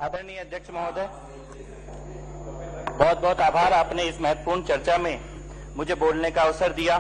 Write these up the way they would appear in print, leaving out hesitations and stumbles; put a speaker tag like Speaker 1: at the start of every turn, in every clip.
Speaker 1: आदरणीय अध्यक्ष महोदय, बहुत बहुत आभार, आपने इस महत्वपूर्ण चर्चा में मुझे बोलने का अवसर दिया।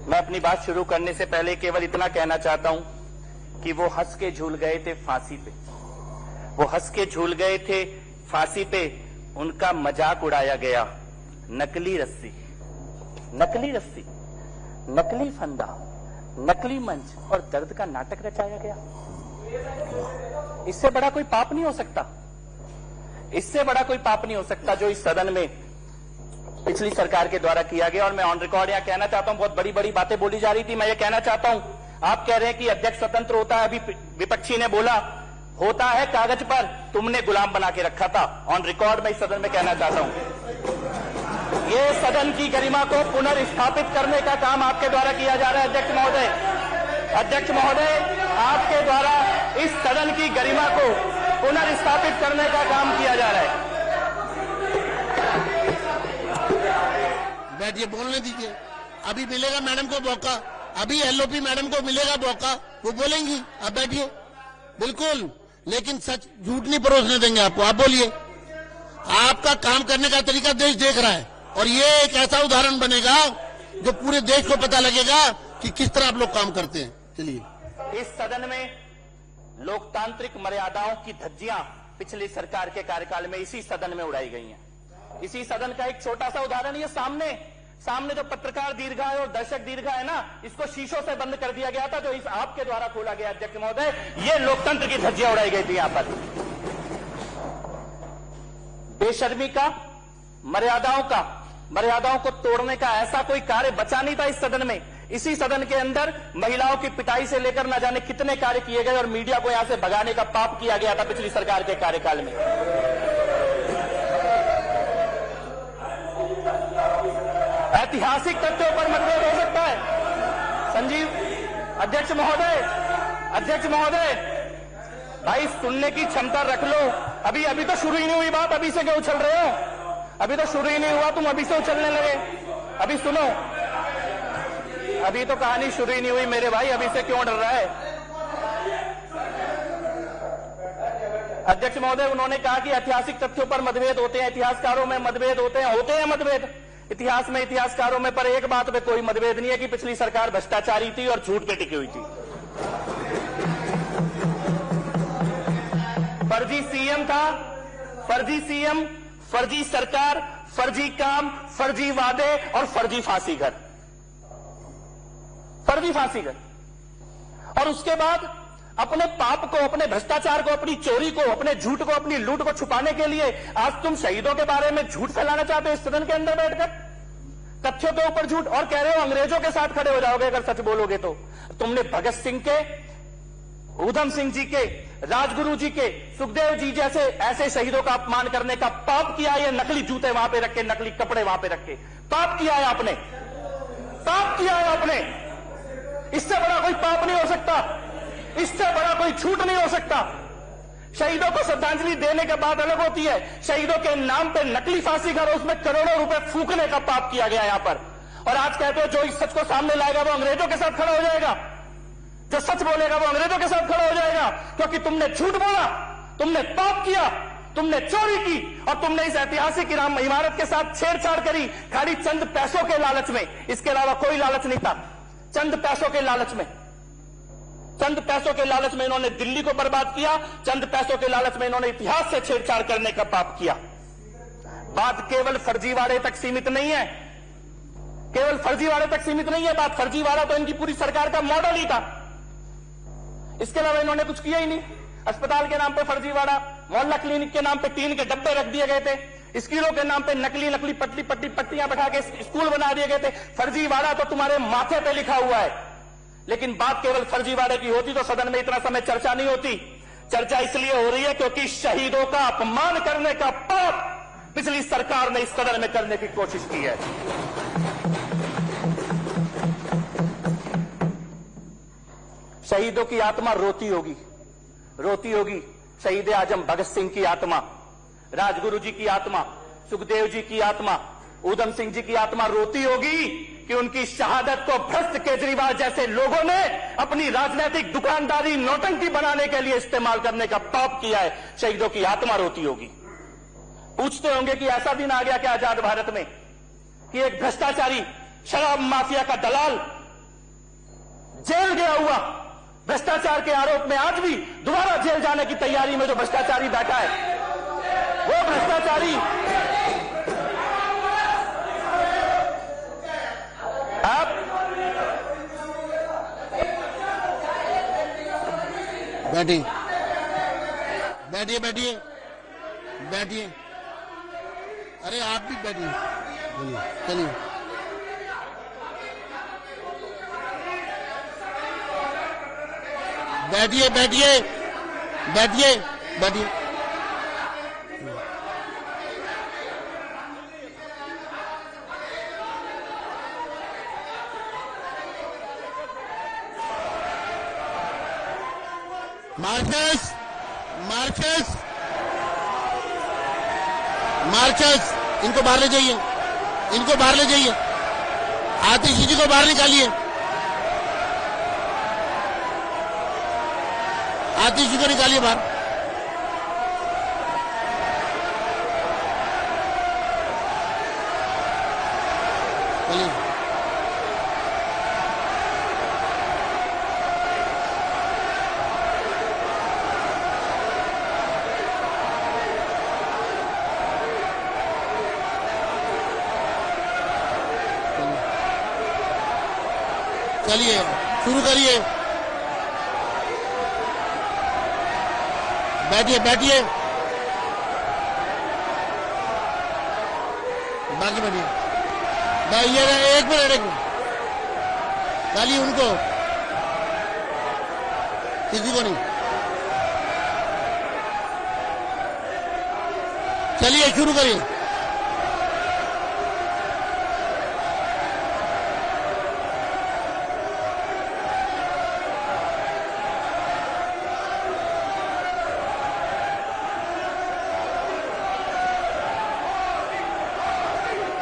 Speaker 1: मैं अपनी बात शुरू करने से पहले केवल इतना कहना चाहता हूं कि वो हंस के झूल गए थे फांसी पे, वो हंस के झूल गए थे फांसी पे, उनका मजाक उड़ाया गया। नकली रस्सी, नकली रस्सी, नकली फंदा, नकली मंच और दर्द का नाटक रचाया गया। इससे बड़ा कोई पाप नहीं हो सकता, इससे बड़ा कोई पाप नहीं हो सकता जो इस सदन में पिछली सरकार के द्वारा किया गया। और मैं ऑन रिकॉर्ड यहां कहना चाहता हूं, बहुत बड़ी बड़ी बातें बोली जा रही थी, मैं ये कहना चाहता हूं, आप कह रहे हैं कि अध्यक्ष स्वतंत्र होता है, अभी विपक्षी ने बोला होता है कागज पर, तुमने गुलाम बना के रखा था। ऑन रिकॉर्ड मैं इस सदन में कहना चाहता हूं, ये सदन की गरिमा को पुनर्स्थापित करने का काम आपके द्वारा किया जा रहा है। अध्यक्ष महोदय, अध्यक्ष महोदय, आपके द्वारा इस सदन की गरिमा को पुनर्स्थापित करने का काम किया जा रहा है।
Speaker 2: बैठिए, बोलने दीजिए, अभी मिलेगा मैडम को मौका, अभी एलओपी मैडम को मिलेगा मौका, वो बोलेंगी। अब बैठिए, बिल्कुल, लेकिन सच झूठ नहीं परोसने देंगे आपको। आप बोलिए, आपका काम करने का तरीका देश देख रहा है और ये एक ऐसा उदाहरण बनेगा जो पूरे देश को पता लगेगा कि किस तरह आप लोग काम करते हैं। चलिए,
Speaker 1: इस सदन में लोकतांत्रिक मर्यादाओं की धज्जियां पिछली सरकार के कार्यकाल में इसी सदन में उड़ाई गई हैं। इसी सदन का एक छोटा सा उदाहरण, ये सामने जो पत्रकार दीर्घा है और दर्शक दीर्घा है ना, इसको शीशों से बंद कर दिया गया था, जो इस आपके द्वारा खोला गया। अध्यक्ष महोदय, ये लोकतंत्र की धज्जियां उड़ाई गई थी यहां पर। बेशर्मी का, मर्यादाओं को तोड़ने का ऐसा कोई कार्य बचा नहीं था इस सदन में। इसी सदन के अंदर महिलाओं की पिटाई से लेकर न जाने कितने कार्य किए गए और मीडिया को यहां से भगाने का पाप किया गया था पिछली सरकार के कार्यकाल में। ऐतिहासिक तथ्यों पर मतभेद हो सकता है। संजीव, अध्यक्ष महोदय, भाई सुनने की क्षमता रख लो। अभी तो शुरू ही नहीं हुई बात, अभी से क्यों उछल रहे हो? अभी तो शुरू ही नहीं हुआ, तुम अभी से उछलने लगे। अभी सुनो, अभी तो कहानी शुरू ही नहीं हुई मेरे भाई, अभी से क्यों डर रहा है? अध्यक्ष महोदय, उन्होंने कहा कि ऐतिहासिक तथ्यों पर मतभेद होते हैं, इतिहासकारों में मतभेद होते हैं मतभेद इतिहास में, इतिहासकारों में, पर एक बात पे कोई मतभेद नहीं है कि पिछली सरकार भ्रष्टाचारी थी और झूठ पे टिकी हुई थी। फर्जी सीएम था, फर्जी सीएम, फर्जी सरकार, फर्जी काम, फर्जी वादे और फर्जी फांसी घर, फर्जी फांसी घर। और उसके बाद अपने पाप को, अपने भ्रष्टाचार को, अपनी चोरी को, अपने झूठ को, अपनी लूट को छुपाने के लिए आज तुम शहीदों के बारे में झूठ फैलाना चाहते हो इस सदन के अंदर बैठकर, तथ्यों के ऊपर झूठ, और कह रहे हो अंग्रेजों के साथ खड़े हो जाओगे अगर सच बोलोगे तो। तुमने भगत सिंह के, ऊधम सिंह जी के, राजगुरु जी के, सुखदेव जी जैसे ऐसे शहीदों का अपमान करने का पाप किया है। नकली जूते वहां पे रख के, नकली कपड़े वहां पे रख के पाप किया है आपने, पाप किया है आपने। इससे बड़ा कोई पाप नहीं हो सकता, इससे बड़ा कोई झूठ नहीं हो सकता। शहीदों को श्रद्धांजलि देने के बाद अलग होती है, शहीदों के नाम पे नकली फांसी घर, उसमें करोड़ों रुपए फूकने का पाप किया गया यहां पर। और आज कहते हो जो इस सच को सामने लाएगा वो अंग्रेजों के साथ खड़ा हो जाएगा, जो सच बोलेगा वो अंग्रेजों के साथ खड़ा हो जाएगा, क्योंकि तुमने झूठ बोला, तुमने पाप किया, तुमने चोरी की और तुमने इस ऐतिहासिक इमारत के साथ छेड़छाड़ करी खाली चंद पैसों के लालच में। इसके अलावा कोई लालच नहीं था। चंद पैसों के लालच में, चंद पैसों के लालच में इन्होंने दिल्ली को बर्बाद किया, चंद पैसों के लालच में इन्होंने इतिहास से छेड़छाड़ करने का पाप किया। बात केवल फर्जीवाड़े तक सीमित नहीं है, केवल फर्जीवाड़े तक सीमित नहीं है बात। फर्जीवाड़ा तो इनकी पूरी सरकार का मॉडल ही था, इसके अलावा इन्होंने कुछ किया ही नहीं। अस्पताल के नाम पे फर्जीवाड़ा, मोहल्ला क्लिनिक के नाम पे टीन के डब्बे रख दिए गए थे, स्कूलों के नाम पे नकली पट्टियां बैठा के स्कूल बना दिए गए थे। फर्जीवाड़ा तो तुम्हारे माथे पे लिखा हुआ है, लेकिन बात केवल फर्जीवाड़े की होती तो सदन में इतना समय चर्चा नहीं होती। चर्चा इसलिए हो रही है क्योंकि शहीदों का अपमान करने का पाप पिछली सरकार ने इस सदन में करने की कोशिश की है। शहीदों की आत्मा रोती होगी। शहीद आजम भगत सिंह की आत्मा, राजगुरु जी की आत्मा, सुखदेव जी की आत्मा, ऊधम सिंह जी की आत्मा रोती होगी कि उनकी शहादत को भ्रष्ट केजरीवाल जैसे लोगों ने अपनी राजनीतिक दुकानदारी नौटंकी बनाने के लिए इस्तेमाल करने का पाप किया है। शहीदों की आत्मा रोती होगी। पूछते होंगे कि ऐसा दिन आ गया क्या आजाद भारत में कि एक भ्रष्टाचारी शराब माफिया का दलाल जेल गया हुआ भ्रष्टाचार के आरोप में आज भी दोबारा जेल जाने की तैयारी में जो भ्रष्टाचारी बैठा है, वो भ्रष्टाचारी आप
Speaker 2: बैठिए बैठिए बैठिए बैठिए। अरे आप भी बैठिए, बोलिए, चलिए। बैठिए बैठिए बैठिए बैठिए। मार्कस मार्कस मार्कस, इनको बाहर ले जाइए, इनको बाहर ले जाइए। आतिशी जी को बाहर निकालिए, आतिशी को निकालिए बाहर। चलिए चलिए शुरू करिए। बैठिए बैठिए, बाकी बैठिए। ये एक मिनट डालिए उनको, किसी को नहीं। चलिए शुरू करिए।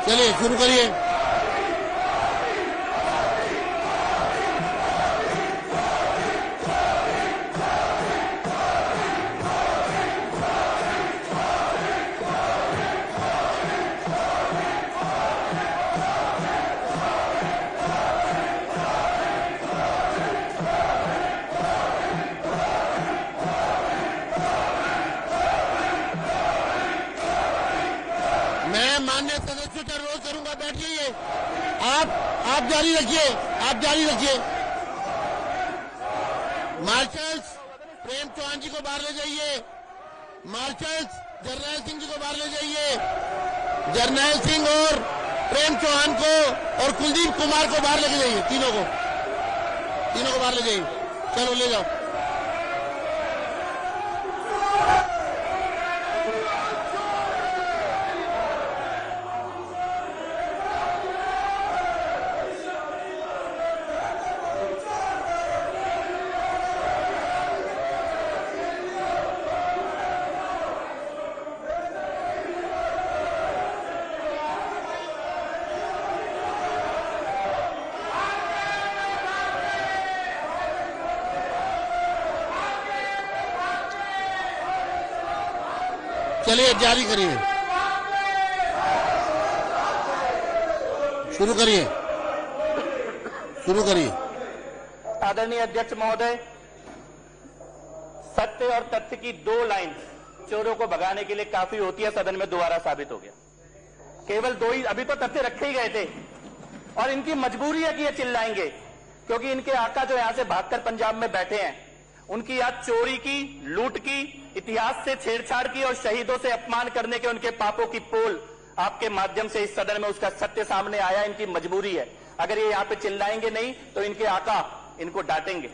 Speaker 2: चलिए शुरू करिए। मैं माननीय सदस्यों का रोज करूंगा, बैठिए। आप जारी रखिए, आप जारी रखिए। मार्शल्स प्रेम चौहान जी को बाहर ले जाइए। मार्शल्स जर्नैल सिंह जी को बाहर ले जाइए। जर्नैल सिंह और प्रेम चौहान को और कुलदीप कुमार को बाहर लेके जाइए। तीनों को बाहर ले जाइए। चलो ले जाओ। चलिए जारी करिए, शुरू करिए, शुरू करिए।
Speaker 1: आदरणीय अध्यक्ष महोदय, सत्य और तथ्य की दो लाइन चोरों को भगाने के लिए काफी होती है, सदन में दोबारा साबित हो गया। केवल दो ही, अभी तो तथ्य रखे ही गए थे और इनकी मजबूरी है कि ये चिल्लाएंगे, क्योंकि इनके आका जो यहां से भागकर पंजाब में बैठे हैं, उनकी आज चोरी की, लूट की, इतिहास से छेड़छाड़ की और शहीदों से अपमान करने के उनके पापों की पोल आपके माध्यम से इस सदन में उसका सत्य सामने आया। इनकी मजबूरी है, अगर ये यहां पे चिल्लाएंगे नहीं तो इनके आका इनको डांटेंगे,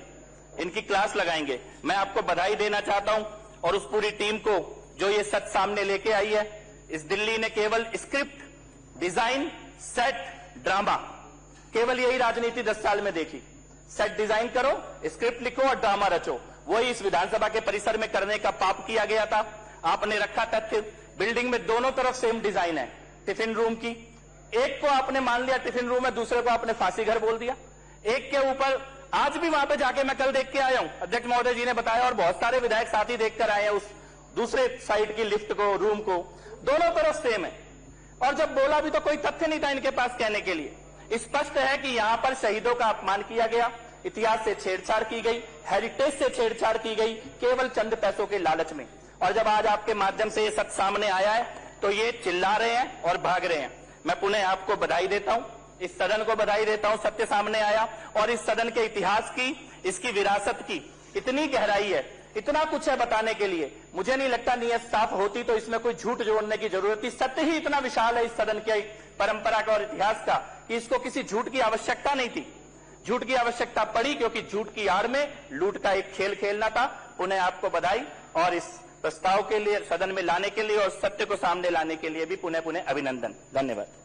Speaker 1: इनकी क्लास लगाएंगे। मैं आपको बधाई देना चाहता हूं और उस पूरी टीम को जो ये सच सामने लेके आई है। इस दिल्ली ने केवल स्क्रिप्ट, डिजाइन, सेट, ड्रामा, केवल यही राजनीति 10 साल में देखी। सेट डिजाइन करो, स्क्रिप्ट लिखो और ड्रामा रचो। वही इस विधानसभा के परिसर में करने का पाप किया गया था। आपने रखा तथ्य, बिल्डिंग में दोनों तरफ सेम डिजाइन है, टिफिन रूम की, एक को आपने मान लिया टिफिन रूम में, दूसरे को आपने फांसी घर बोल दिया। एक के ऊपर आज भी वहां पे जाके मैं कल देख के आया हूं, अध्यक्ष महोदय जी ने बताया और बहुत सारे विधायक साथी देखकर आए हैं उस दूसरे साइड की लिफ्ट को, रूम को, दोनों तरफ सेम है। और जब बोला भी तो कोई तथ्य नहीं था इनके पास कहने के लिए। स्पष्ट है कि यहां पर शहीदों का अपमान किया गया, इतिहास से छेड़छाड़ की गई, हेरिटेज से छेड़छाड़ की गई, केवल चंद पैसों के लालच में। और जब आज आपके माध्यम से ये सच सामने आया है तो ये चिल्ला रहे हैं और भाग रहे हैं। मैं पुनः आपको बधाई देता हूं, इस सदन को बधाई देता हूं, सत्य सामने आया। और इस सदन के इतिहास की, इसकी विरासत की इतनी गहराई है, इतना कुछ है बताने के लिए। मुझे नहीं लगता नीयत साफ होती तो इसमें कोई झूठ जोड़ने की जरूरत थी। सत्य ही इतना विशाल है इस सदन की परंपरा का और इतिहास का कि इसको किसी झूठ की आवश्यकता नहीं थी। झूठ की आवश्यकता पड़ी क्योंकि झूठ की आड़ में लूट का एक खेल खेलना था। पुनः आपको बधाई और इस प्रस्ताव के लिए, सदन में लाने के लिए और सत्य को सामने लाने के लिए भी पुनः पुनः अभिनंदन। धन्यवाद।